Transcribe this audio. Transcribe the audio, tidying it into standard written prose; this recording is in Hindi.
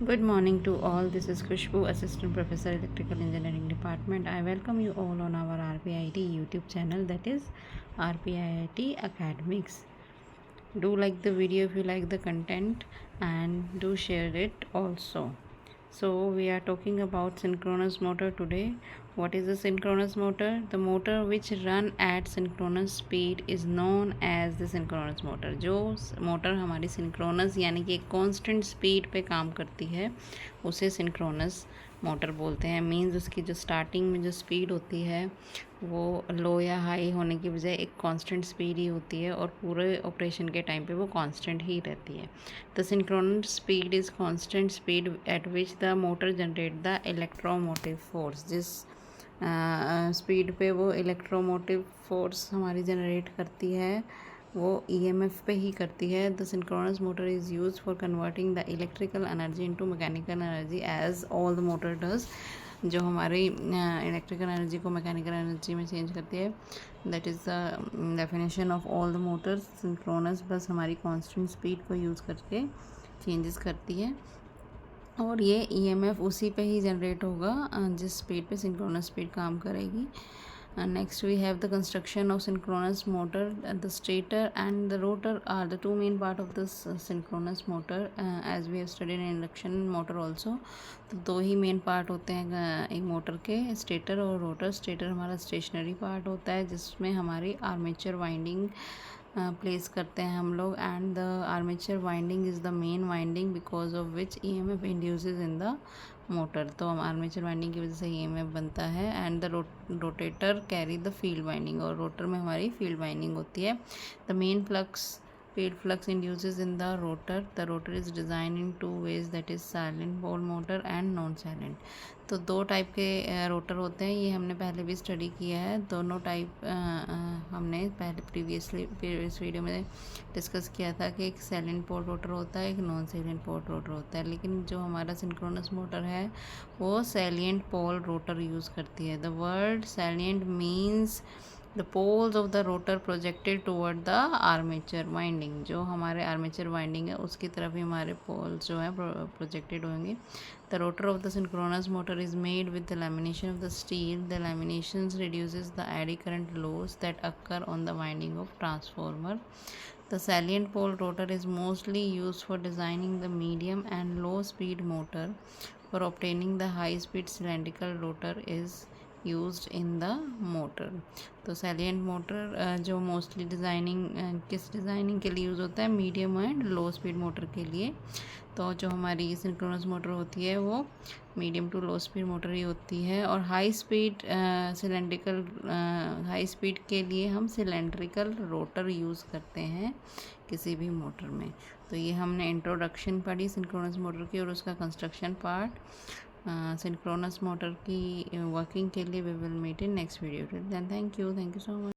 Good morning to all. This is Khushbu, Assistant Professor, Electrical Engineering Department. I welcome you all on our RPIT YouTube channel, that is RPIT Academics. Do like the video if you like the content, and do share it also. So we are talking about synchronous motor today. What is a synchronous motor? The motor which run at synchronous speed is known as the synchronous motor. जो मोटर हमारी सिंक्रोनस यानी कि एक कांस्टेंट स्पीड पे काम करती है उसे सिंक्रोनस मोटर बोलते हैं। मींस उसकी जो स्टार्टिंग में जो स्पीड होती है वो लो या हाई होने की बजाय एक कांस्टेंट स्पीड ही होती है और पूरे ऑपरेशन के टाइम पे वो कांस्टेंट ही रहती है। The synchronous speed is constant speed at which the motor generate the electromotive force. जिस स्पीड पे वो इलेक्ट्रोमोटिव फोर्स हमारी जनरेट करती है वो ईएमएफ पे ही करती है। The synchronous motor is use for converting the electrical energy into mechanical energy as all the motor does. जो हमारी इलेक्ट्रिकल एनर्जी को मैकेनिकल एनर्जी में चेंज करती है, that is the definition of all the motors. Synchronous बस हमारी कांस्टेंट स्पीड को यूज़ करके चेंजेस करती है और ये ईएमएफ उसी पे ही जनरेट होगा जिस स्पीड पे सिंक्रोनस स्पीड काम करेगी। Next we have the construction of synchronous motor. The stator and the rotor are the two main part of this synchronous motor, as we have studied in induction motor also. तो दो ही मेन पार्ट होते हैं एक मोटर के, स्टेटर और रोटर। स्टेटर हमारा स्टेशनरी पार्ट होता है जिसमें हमारी आर्मेचर वाइंडिंग प्लेस करते हैं हम लोग, and the armature winding is the main winding because of which EMF induces in the motor. तो हम आर्मेचर वाइंडिंग की वजह से ईएमएफ बनता है। And the rotator carry the field winding, और रोटर में हमारी फील्ड वाइंडिंग होती है। The main flux field flux induces in the rotor. The rotor is designed in two ways, that is silent pole motor and non silent. तो दो टाइप के रोटर होते हैं, ये हमने पहले भी स्टडी किया है। दोनों टाइप हमने पहले प्रीवियस वीडियो में डिस्कस किया था कि एक साइलेंट पोल रोटर होता है, एक नॉन साइलेंट पोल रोटर होता है। लेकिन जो हमारा सिंक्रोनस मोटर है वो साइलेंट पोल रोटर यूज़ करती है। The word salient means the poles of the rotor projected toward the armature winding. जो हमारे आर्मेचर वाइंडिंग है उसकी तरफ ही हमारे पोल्स जो है प्रोजेक्टेड होंगे। The rotor of the synchronous motor is made with the lamination of the steel. The lamination reduces the eddy current loss that occur on the winding of transformer. The salient pole rotor is mostly used for designing the medium and low speed motor. For obtaining the high speed cylindrical rotor is used in the motor. तो सैलिएंट मोटर जो मोस्टली किस डिज़ाइनिंग के लिए यूज़ होता है, medium and low speed motor के लिए। तो जो हमारी सिंक्रोनस मोटर होती है वो medium to low speed motor ही होती है। और हाई स्पीड के लिए हम सिलेंड्रिकल रोटर यूज़ करते हैं किसी भी मोटर में। तो ये हमने इंट्रोडक्शन पढ़ी सिंक्रोनस मोटर की और उसका कंस्ट्रक्शन पार्ट। सिंक्रोनस मोटर की वर्किंग के लिए we will meet in next video. Then thank you so much.